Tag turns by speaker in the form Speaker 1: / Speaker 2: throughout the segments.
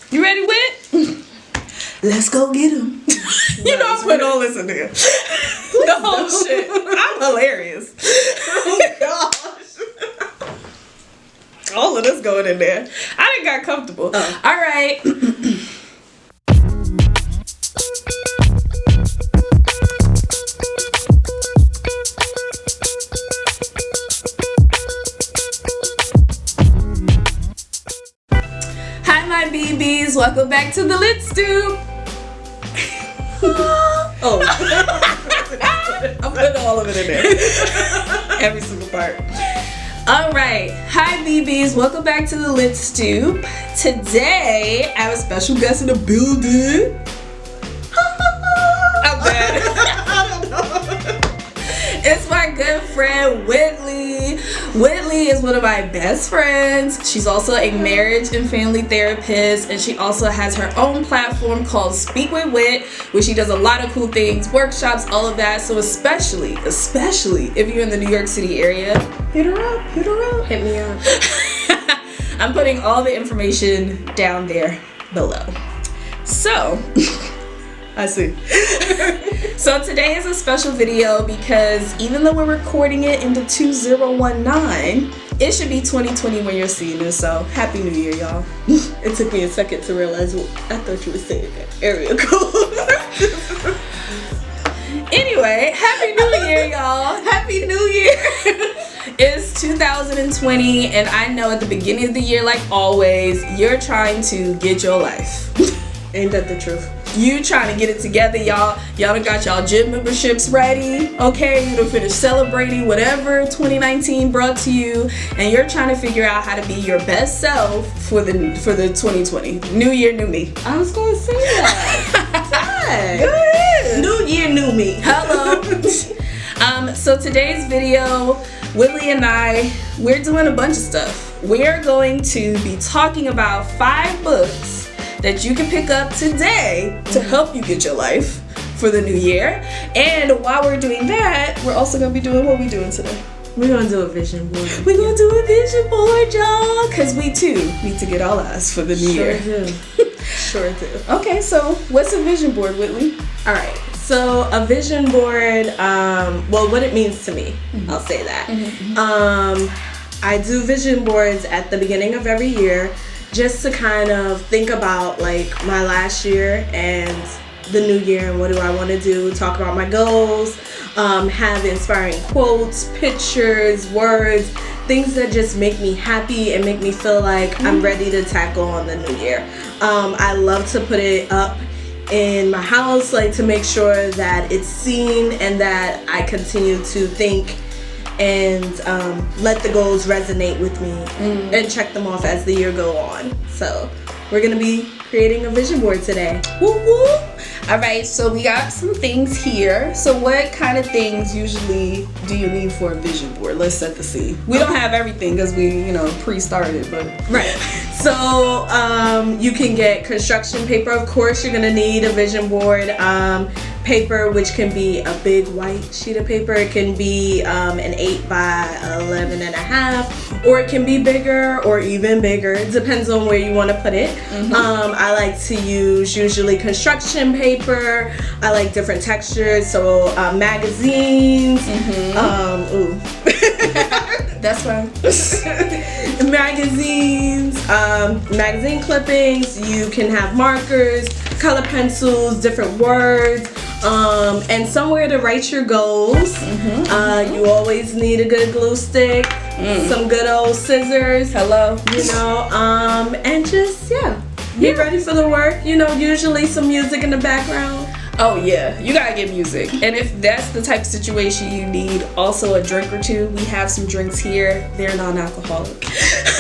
Speaker 1: You ready, Whit?
Speaker 2: Let's go get him.
Speaker 1: You know I put all this in there. The whole shit. I'm hilarious.
Speaker 2: Oh gosh.
Speaker 1: All of this going in there. I didn't got comfortable.
Speaker 2: Oh.
Speaker 1: All right. Hi, my BBs. Welcome back to the Lit Stoop.
Speaker 2: Oh.
Speaker 1: I'm putting all of it in there. Every single part. All right. Hi, BBs. Welcome back to the Lit Stoop. Today, I have a special guest in the building. I'm dead.
Speaker 2: I don't know.
Speaker 1: It's my good friend, Whitley. Whitley is one of my best friends. She's also a marriage and family therapist, and she also has her own platform called Speak with Whit, where she does a lot of cool things, workshops, all of that. So especially if you're in the New York City area, hit her up.
Speaker 2: Hit me up.
Speaker 1: I'm putting all the information down there below. So, I see. So today is a special video because even though we're recording it into 2019, it should be 2020 when you're seeing this. So happy New Year, y'all.
Speaker 2: It took me a second to realize I thought you were saying that area code.
Speaker 1: Anyway, happy New Year, y'all. Happy New Year. It's 2020, and I know at the beginning of the year, like always, you're trying to get your life.
Speaker 2: Ain't that the truth?
Speaker 1: You trying to get it together, y'all. Y'all done got y'all gym memberships ready, okay? You done finished celebrating whatever 2019 brought to you, and you're trying to figure out how to be your best self for the 2020. New year, new me.
Speaker 2: I was gonna say that.
Speaker 1: Go ahead.
Speaker 2: New year, new me.
Speaker 1: Hello. So today's video, Whitley and we're doing a bunch of stuff. We're going to be talking about 5 books that you can pick up today to help you get your life for the new year. And while we're doing that, we're also gonna be doing what we're doing today.
Speaker 2: We're gonna do a vision board.
Speaker 1: We're gonna do a vision board, y'all, because we too need to get all eyes for the new year.
Speaker 2: Sure do.
Speaker 1: Okay, so what's a vision board, Whitley?
Speaker 2: All right. So a vision board, well, what it means to me, I'll say that. I do vision boards at the beginning of every year just to kind of think about like my last year and the new year and what do I want to do, talk about my goals, have inspiring quotes, pictures, words, things that just make me happy and make me feel like I'm ready to tackle on the new year. I love to put it up in my house, like to make sure that it's seen and that I continue to think and let the goals resonate with me and check them off as the year go on. So we're gonna be creating a vision board today.
Speaker 1: Woo woo! All right, so we got some things here. So what kind of things usually do you need for a vision board? Let's set the scene. We don't have everything because we, pre-started, but
Speaker 2: right. So you can get construction paper. Of course, you're gonna need a vision board paper, which can be a big white sheet of paper. It can be an 8 by 11.5, or it can be bigger or even bigger. It depends on where you want to put it. I like to use usually construction paper. I like different textures, so magazines.
Speaker 1: That's fine.
Speaker 2: Magazines, magazine clippings. You can have markers, color pencils, different words, and somewhere to write your goals. You always need a good glue stick, some good old scissors.
Speaker 1: Hello.
Speaker 2: And just get ready for the work. Usually some music in the background.
Speaker 1: Oh yeah, you gotta get music. And if that's the type of situation you need, also a drink or two. We have some drinks here. They're non-alcoholic.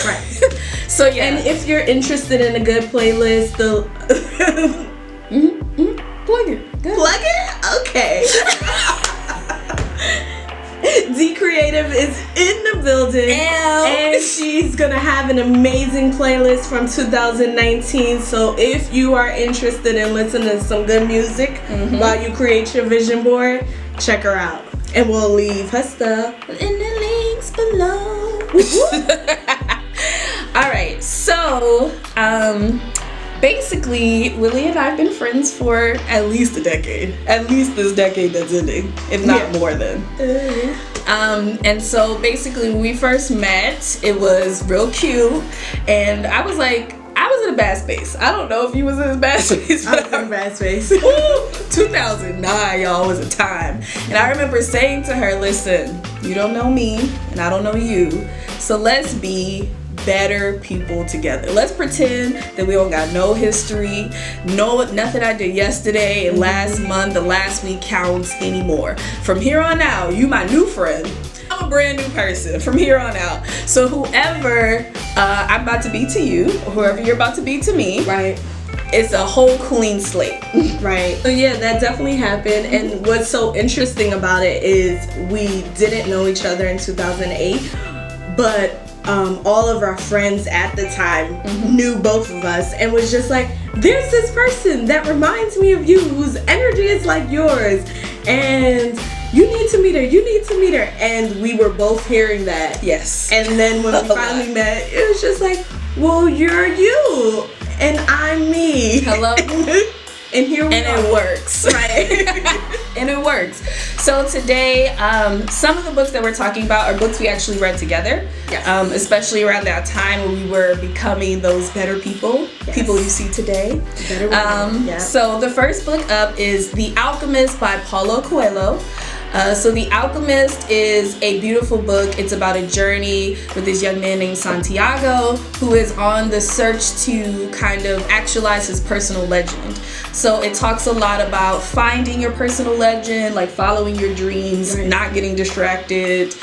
Speaker 2: Right.
Speaker 1: So yeah.
Speaker 2: And if you're interested in a good playlist,
Speaker 1: plug it. Go ahead.
Speaker 2: Plug it? Okay. D Creative is in the building. And she's gonna have an amazing playlist from 2019. So if you are interested in listening to some good music while you create your vision board, check her out. And we'll leave her stuff in the links below.
Speaker 1: All right, so basically, Lily and I have been friends for at least a decade. At least this decade that's ending, if not more than. And so basically when we first met, it was real cute, and I was in a bad space. I don't know if you was in a bad space.
Speaker 2: I was in a bad space.
Speaker 1: 2009, y'all, was a time. And I remember saying to her, listen, you don't know me and I don't know you, so let's be better people together. Let's pretend that we don't got no history, nothing I did yesterday and last month, the last week counts anymore. From here on out, you my new friend. I'm a brand new person from here on out. So whoever I'm about to be to you, or whoever you're about to be to me,
Speaker 2: Right.
Speaker 1: it's a whole clean slate.
Speaker 2: Right. So yeah, that definitely happened. And what's so interesting about it is we didn't know each other in 2008, but all of our friends at the time knew both of us and was just like, there's this person that reminds me of you, whose energy is like yours, and you need to meet her, you need to meet her. And we were both hearing that.
Speaker 1: Yes.
Speaker 2: And then when we finally met, it was just like, well, you're you and I'm me.
Speaker 1: Hello.
Speaker 2: And here we are.
Speaker 1: And it works.
Speaker 2: Right.
Speaker 1: And it works. So today, some of the books that we're talking about are books we actually read together.
Speaker 2: Yes.
Speaker 1: Especially around that time when we were becoming those better people, people you see today.
Speaker 2: Better women.
Speaker 1: So the first book up is The Alchemist by Paulo Coehlo. So The Alchemist is a beautiful book. It's about a journey with this young man named Santiago who is on the search to kind of actualize his personal legend. So it talks a lot about finding your personal legend, like following your dreams, not getting distracted,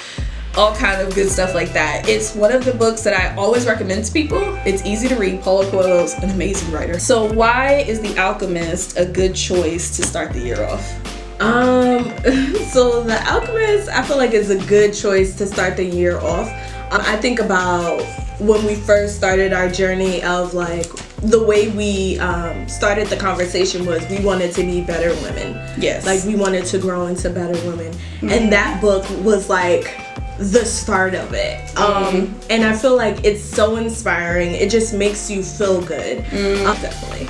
Speaker 1: all kind of good stuff like that. It's one of the books that I always recommend to people. It's easy to read. Paulo Coelho's an amazing writer. So why is The Alchemist a good choice to start the year off?
Speaker 2: So The Alchemist, I feel like is a good choice to start the year off. I think about when we first started our journey of like the way we started the conversation was we wanted to be better women.
Speaker 1: Yes.
Speaker 2: Like we wanted to grow into better women. And that book was like the start of it. And I feel like it's so inspiring. It just makes you feel good. Definitely.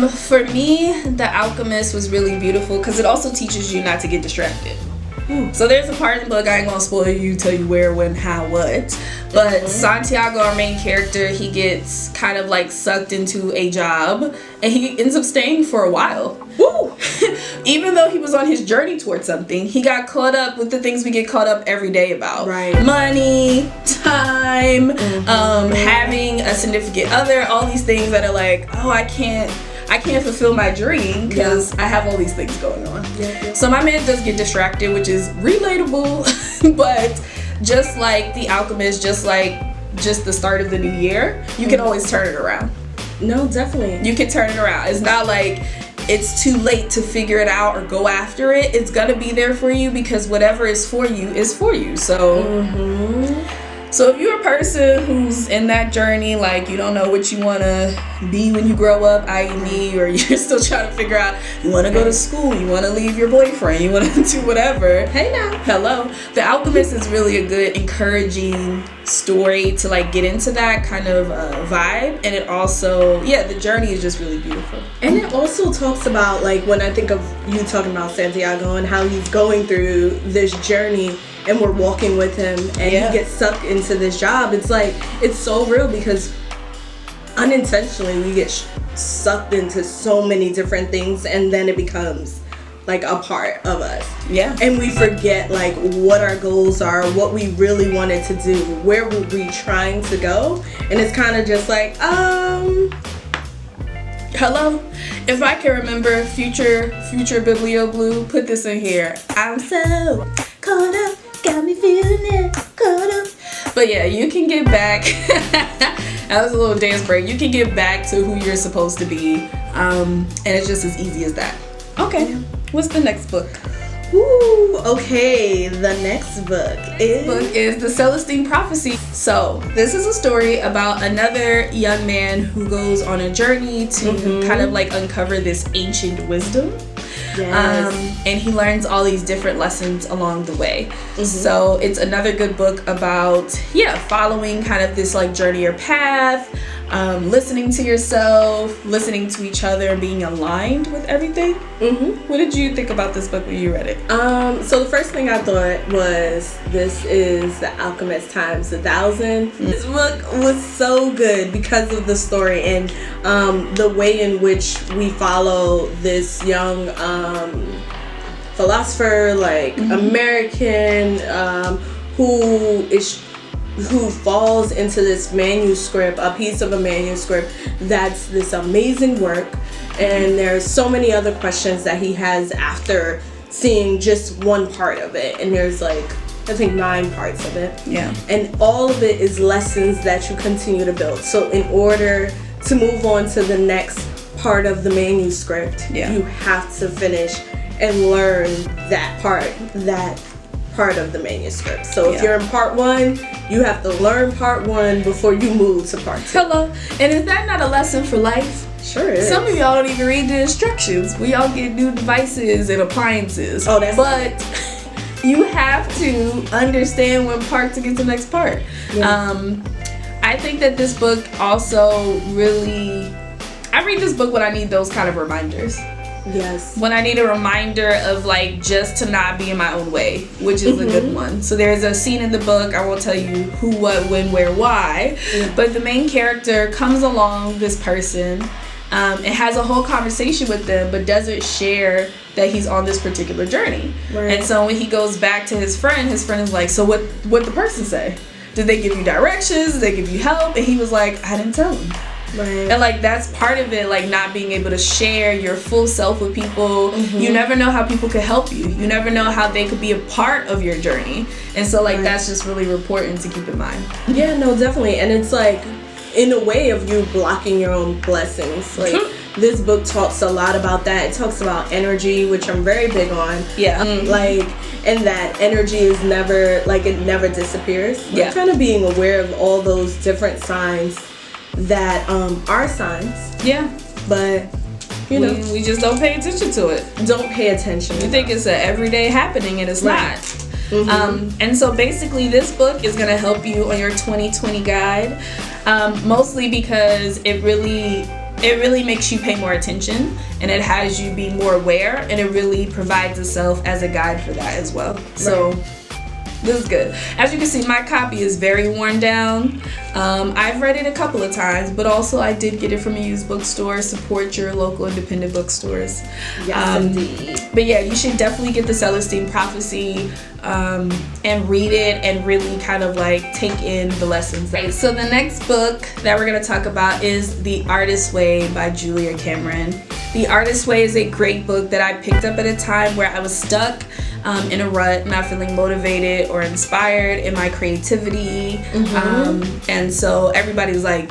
Speaker 1: For me, The Alchemist was really beautiful because it also teaches you not to get distracted. So there's a part in the book, I ain't gonna spoil you, tell you where, when, how, what. But Santiago, our main character, he gets kind of like sucked into a job and he ends up staying for a while. Woo! Even though he was on his journey towards something, he got caught up with the things we get caught up every day about.
Speaker 2: Right.
Speaker 1: Money, time, having a significant other, all these things that are like, oh, I can't fulfill my dream because I have all these things going on. So my man does get distracted, which is relatable, but just like The Alchemist, just the start of the new year, you can always turn it around.
Speaker 2: No, definitely.
Speaker 1: You can turn it around. It's not like it's too late to figure it out or go after it. It's gonna be there for you because whatever is for you is for you. So So if you're a person who's in that journey, like you don't know what you want to be when you grow up, i.e. me, or you're still trying to figure out, you want to go to school, you want to leave your boyfriend, you want to do whatever.
Speaker 2: Hey now.
Speaker 1: Hello. The Alchemist is really a good, encouraging story to like get into that kind of vibe. And it also, the journey is just really beautiful.
Speaker 2: And it also talks about, like, when I think of you talking about Santiago and how he's going through this journey and we're walking with him and he gets sucked into this job. It's like, it's so real because unintentionally we get sucked into so many different things and then it becomes like a part of us. Yeah. And we forget like what our goals are, what we really wanted to do, where were we trying to go, and it's kind of just like,
Speaker 1: hello. If I can remember future Biblio Blue, put this in here. I'm so caught up, got me feeling it, caught up. But yeah, you can get back. That was a little dance break. You can get back to who you're supposed to be, and it's just as easy as that. Okay, what's the next book?
Speaker 2: Ooh, okay, the next book
Speaker 1: is The Celestine Prophecy. So this is a story about another young man who goes on a journey to kind of like uncover this ancient wisdom. Yes. And he learns all these different lessons along the way. So it's another good book about following kind of this like journey or path, listening to yourself, listening to each other, and being aligned with everything. What did you think about this book when you read it?
Speaker 2: So the first thing I thought was, this is The Alchemist times 1,000. This book was so good because of the story and the way in which we follow this young philosopher, like American, who falls into this manuscript, a piece of a manuscript that's this amazing work, and there's so many other questions that he has after seeing just one part of it, and there's like, I think 9 parts of it.
Speaker 1: Yeah.
Speaker 2: And all of it is lessons that you continue to build. So in order to move on to the next part of the manuscript, you have to finish and learn that part of the manuscript. So if you're in part 1, you have to learn part 1 before you move to part 2.
Speaker 1: Hello. And is that not a lesson for life?
Speaker 2: Sure is.
Speaker 1: Some of y'all don't even read the instructions. We all get new devices and appliances.
Speaker 2: Oh, that's
Speaker 1: but you have to understand what part to get to the next part. I think that this book also really, I read this book when I need those kind of reminders.
Speaker 2: Yes.
Speaker 1: When I need a reminder of like just to not be in my own way, which is a good one. So there's a scene in the book, I won't tell you who, what, when, where, why, but the main character comes along this person and has a whole conversation with them, but doesn't share that he's on this particular journey. Right. And so when he goes back to his friend is like, so what the person say? Did they give you directions? Did they give you help? And he was like, I didn't tell him. Right. And like that's part of it, like not being able to share your full self with people. You never know how people could help you. You never know how they could be a part of your journey. And so like that's just really important to keep in mind.
Speaker 2: Yeah, no, definitely. And it's like in a way of you blocking your own blessings. Like this book talks a lot about that. It talks about energy, which I'm very big on.
Speaker 1: Yeah.
Speaker 2: Like, and that energy is never, like it never disappears. Like, kind of being aware of all those different signs that are signs.
Speaker 1: Yeah.
Speaker 2: But you know,
Speaker 1: we just don't pay attention to it.
Speaker 2: Don't pay attention.
Speaker 1: You think it's an everyday happening and it's not. And so basically this book is going to help you on your 2020 guide, mostly because it really makes you pay more attention, and it has you be more aware, and it really provides itself as a guide for that as well. So this is good. As you can see, my copy is very worn down. I've read it a couple of times, but also I did get it from a used bookstore. Support your local independent bookstores.
Speaker 2: Yes, indeed.
Speaker 1: But yeah, you should definitely get the Celestine Prophecy and read it and really kind of like take in the lessons. Right, so the next book that we're going to talk about is The Artist's Way by Julia Cameron. The Artist's Way is a great book that I picked up at a time where I was stuck in a rut, not feeling motivated or inspired in my creativity. And so everybody was like,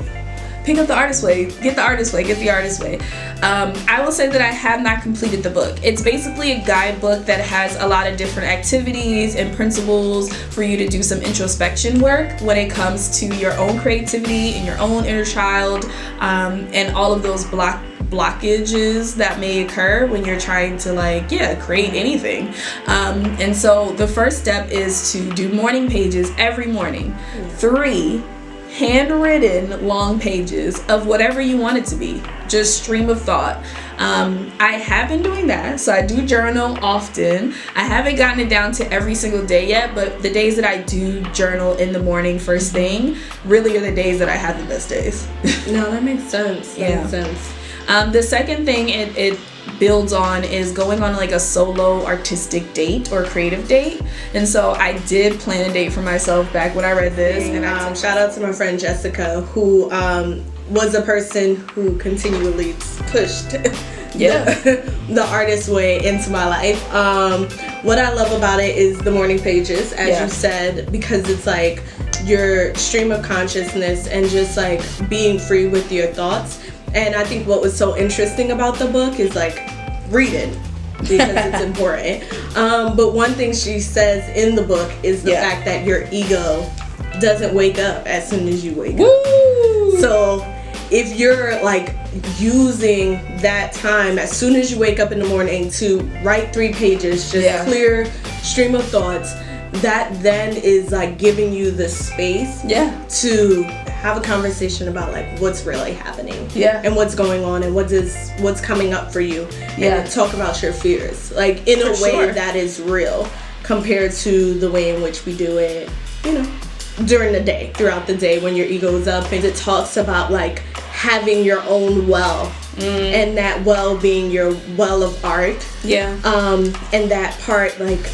Speaker 1: pick up The Artist's Way, get The Artist's Way, get The Artist's Way. I will say that I have not completed the book. It's basically a guidebook that has a lot of different activities and principles for you to do some introspection work when it comes to your own creativity and your own inner child, and all of those blockages that may occur when you're trying to create anything. And so the first step is to do morning pages every morning. 3 handwritten long pages of whatever you want it to be, just stream of thought. I have been doing that, so I do journal often. I haven't gotten it down to every single day yet, but the days that I do journal in the morning first thing really are the days that I have the best days.
Speaker 2: No, that makes sense. Makes sense.
Speaker 1: The second thing it builds on is going on like a solo artistic date or creative date. And so I did plan a date for myself back when I read this. And
Speaker 2: shout out to my friend Jessica, who was a person who continually pushed the Artist's Way into my life. What I love about it is the morning pages, as you said, because it's like your stream of consciousness and just like being free with your thoughts. And I think what was so interesting about the book is like reading, because it's important. But one thing she says in the book is the fact that your ego doesn't wake up as soon as you wake up. So if you're like using that time as soon as you wake up in the morning to write 3 pages, just clear stream of thoughts, that then is like giving you the space to have a conversation about like what's really happening.
Speaker 1: Yeah.
Speaker 2: And what's going on and what's coming up for you.
Speaker 1: Yeah.
Speaker 2: And talk about your fears. Like in a way that is real compared to the way in which we do it, you know, during the day, throughout the day when your ego is up. And it talks about like having your own well. And that well being your well of art.
Speaker 1: Yeah.
Speaker 2: And that part like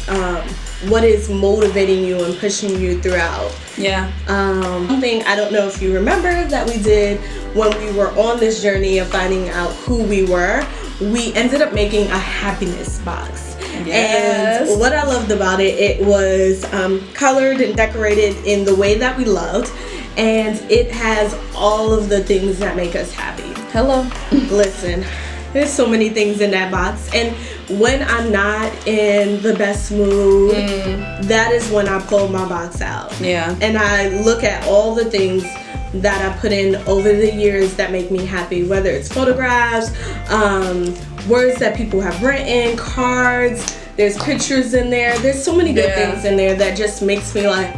Speaker 2: what is motivating you and pushing you throughout.
Speaker 1: Yeah.
Speaker 2: Something I don't know if you remember that we did when we were on this journey of finding out who we were. We ended up making a happiness box.
Speaker 1: Yes.
Speaker 2: And what I loved about it, it was colored and decorated in the way that we loved. And it has all of the things that make us happy.
Speaker 1: Hello.
Speaker 2: Listen, there's so many things in that box. And when I'm not in the best mood, that is when I pull my box out.
Speaker 1: Yeah.
Speaker 2: And I look at all the things that I put in over the years that make me happy, whether it's photographs, words that people have written, cards, there's pictures in there. There's so many good things in there that just makes me like,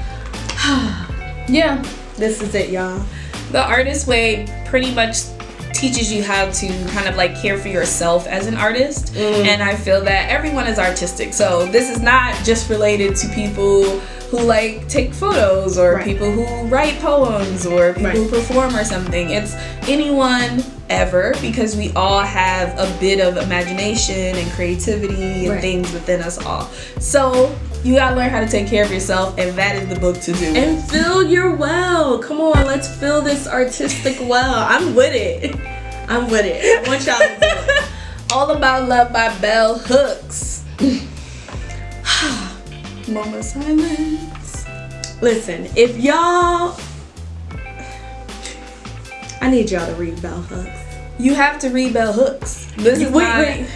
Speaker 1: yeah,
Speaker 2: this is it, y'all.
Speaker 1: The Artist Way pretty much teaches you how to kind of like care for yourself as an artist. And I feel that everyone is artistic, so this is not just related to people who like take photos or people who write poems or people who perform or something. It's anyone ever, because we all have a bit of imagination and creativity and things within us all. So you gotta learn how to take care of yourself, and that is the book to do.
Speaker 2: And fill your well. Come on, let's fill this artistic well. I'm with it. I want y'all to do it.
Speaker 1: All About Love by Bell Hooks. Moment of silence.
Speaker 2: Listen, if y'all, I need y'all to read Bell Hooks.
Speaker 1: You have to read Bell Hooks. This is
Speaker 2: wait.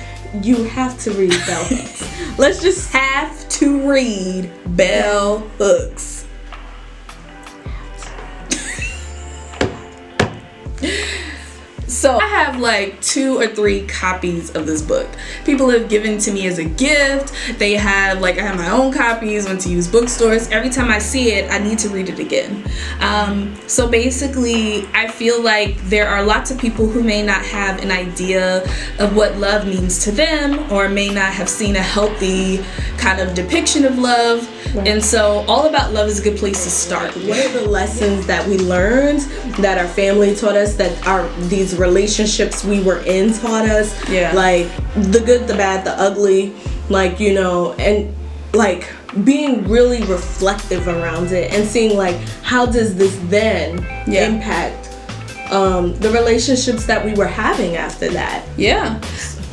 Speaker 2: You have to read Bell Hooks.
Speaker 1: Let's just have to read Bell Hooks. So I have like 2 or 3 copies of this book. People have given to me as a gift. They have like, I have my own copies, went to used bookstores. Every time I see it, I need to read it again. So basically, I feel like there are lots of people who may not have an idea of what love means to them, or may not have seen a healthy kind of depiction of love. And so All About Love is a good place to start.
Speaker 2: What are the lessons that we learned, that our family taught us, that these relationships we were in taught us? Like the good, the bad, the ugly, like, you know, and like being really reflective around it and seeing like, how does this then impact the relationships that we were having after that?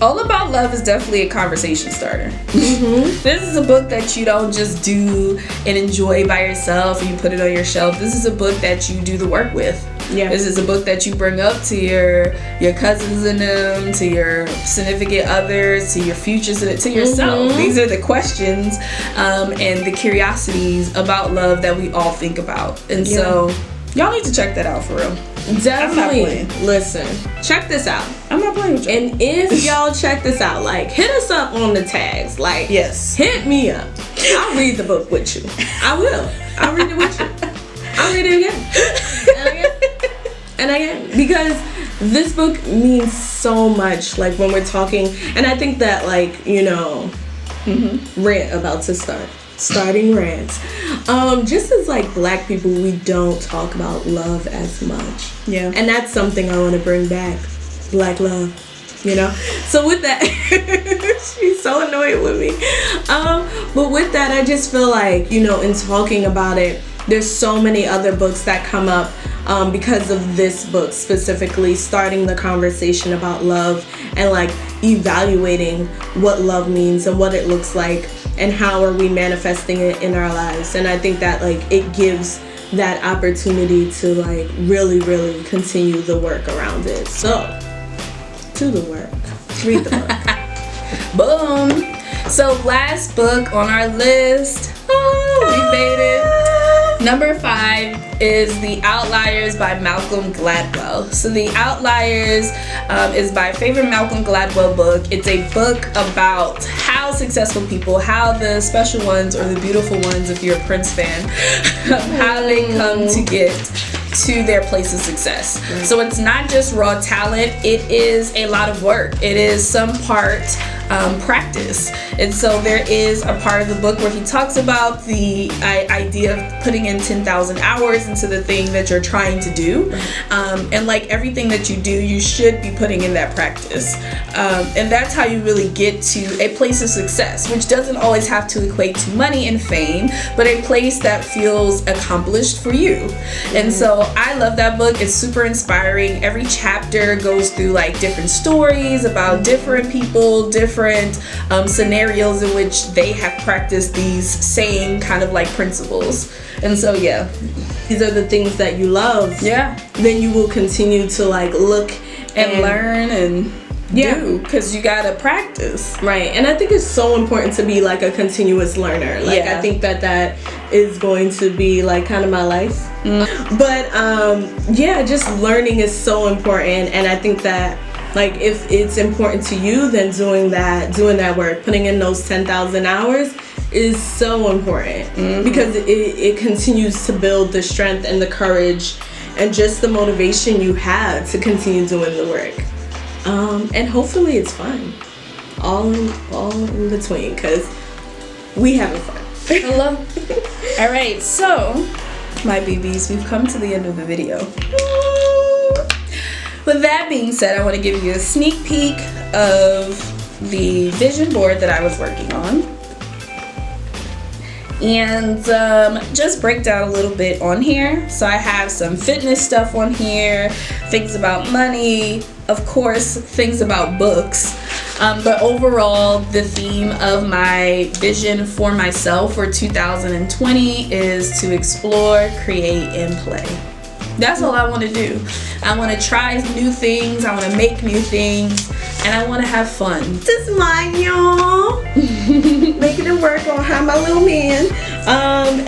Speaker 2: All About Love is definitely a conversation starter.
Speaker 1: This is a book that you don't just do and enjoy by yourself and you put it on your shelf. This is a book that you do the work with. This is a book that you bring up to your cousins and them, to your significant others, to your futures, to yourself. These are the questions and the curiosities about love that we all think about. And so y'all need to check that out for real.
Speaker 2: Definitely. Listen, check this out.
Speaker 1: I'm not playing with you.
Speaker 2: And if y'all check this out, like, hit us up on the tags. Like, hit me up. I'll read the book with you. I will. I'll read it with you. I'll read it again. And again. Because this book means so much, like, when we're talking. And I think that, like, you know, rant about to start. Starting rants. Just as like Black people, we don't talk about love as much. And that's something I want to bring back. Black love. You know? So with that, she's so annoyed with me. But with that, I just feel like, you know, in talking about it, there's so many other books that come up because of this book specifically, starting the conversation about love and like evaluating what love means and what it looks like and how are we manifesting it in our lives. And I think that like it gives that opportunity to like really, really continue the work around it. So, to the work. Read the book.
Speaker 1: Boom. So last book on our list. We made it. Number 5 is The Outliers by Malcolm Gladwell. So The Outliers is my favorite Malcolm Gladwell book. It's a book about how successful people, how the special ones or the beautiful ones, if you're a Prince fan, how they come to get to their place of success. So it's not just raw talent, it is a lot of work. It is some part practice. And so there is a part of the book where he talks about the idea of putting in 10,000 hours into the thing that you're trying to do. And like everything that you do, you should be putting in that practice. And that's how you really get to a place of success, which doesn't always have to equate to money and fame, but a place that feels accomplished for you. And so I love that book. It's super inspiring. Every chapter goes through like different stories about different people, different scenarios in which they have practiced these same kind of like principles. And so yeah,
Speaker 2: these are the things that you love.
Speaker 1: Yeah.
Speaker 2: Then you will continue to like look
Speaker 1: and learn and do, because you gotta practice.
Speaker 2: Right. And I think it's so important to be like a continuous learner. Like I think that is going to be like kind of my life. But yeah, just learning is so important. And I think that like if it's important to you, then doing that work, putting in those 10,000 hours is so important, because it continues to build the strength and the courage and just the motivation you have to continue doing the work. And hopefully it's fun, all in between, because we having fun.
Speaker 1: Hello. All right, so my BBs, we've come to the end of the video. With that being said, I want to give you a sneak peek of the vision board that I was working on, and just break down a little bit on here. So I have some fitness stuff on here, things about money, of course, things about books. But overall, the theme of my vision for myself for 2020 is to explore, create, and play. That's all I want to do. I want to try new things, I want to make new things, and I want to have fun.
Speaker 2: Just mine, y'all. Making it work on how my little man. And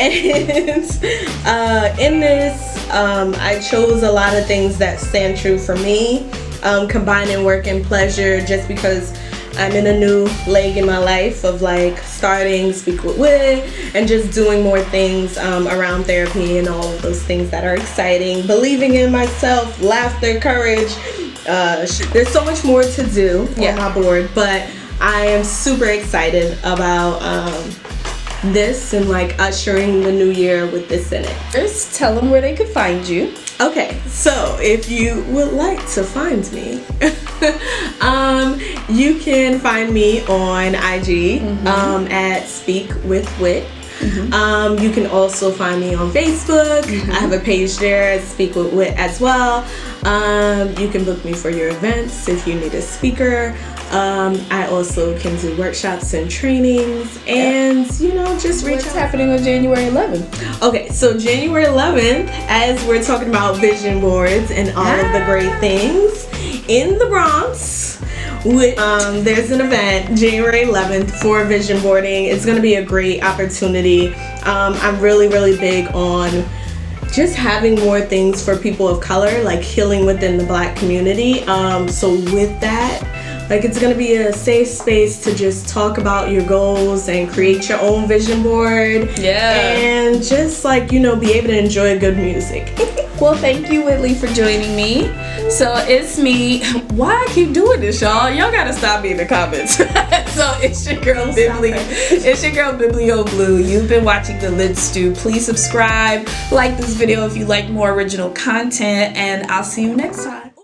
Speaker 2: in this, I chose a lot of things that stand true for me, combining work and pleasure, just because I'm in a new leg in my life of like starting Speak with Whit and just doing more things around therapy and all of those things that are exciting. Believing in myself, laughter, courage. There's so much more to do on my board, but I am super excited about this and like ushering the new year with this in it.
Speaker 1: Just tell them where they could find you.
Speaker 2: Okay, so if you would like to find me, you can find me on IG at Speak with Whit. You can also find me on Facebook. I have a page there at Speak with Whit as well. You can book me for your events if you need a speaker. I also can do workshops and trainings, and you know, just reach out.
Speaker 1: What's happening on January 11th?
Speaker 2: Okay, so January 11th, as we're talking about vision boards and all of the great things in the Bronx, there's an event January 11th for vision boarding. It's going to be a great opportunity. I'm really big on just having more things for people of color, like healing within the Black community. So with that, like, it's gonna be a safe space to just talk about your goals and create your own vision board. And just like, you know, be able to enjoy good music.
Speaker 1: Well, thank you, Whitley, for joining me. So it's me. Why I keep doing this, y'all? Y'all gotta stop me in the comments. So it's your girl Bibli. It's your girl Biblio Blue. You've been watching the Lit Stoop. Please subscribe, like this video if you like more original content, and I'll see you next time.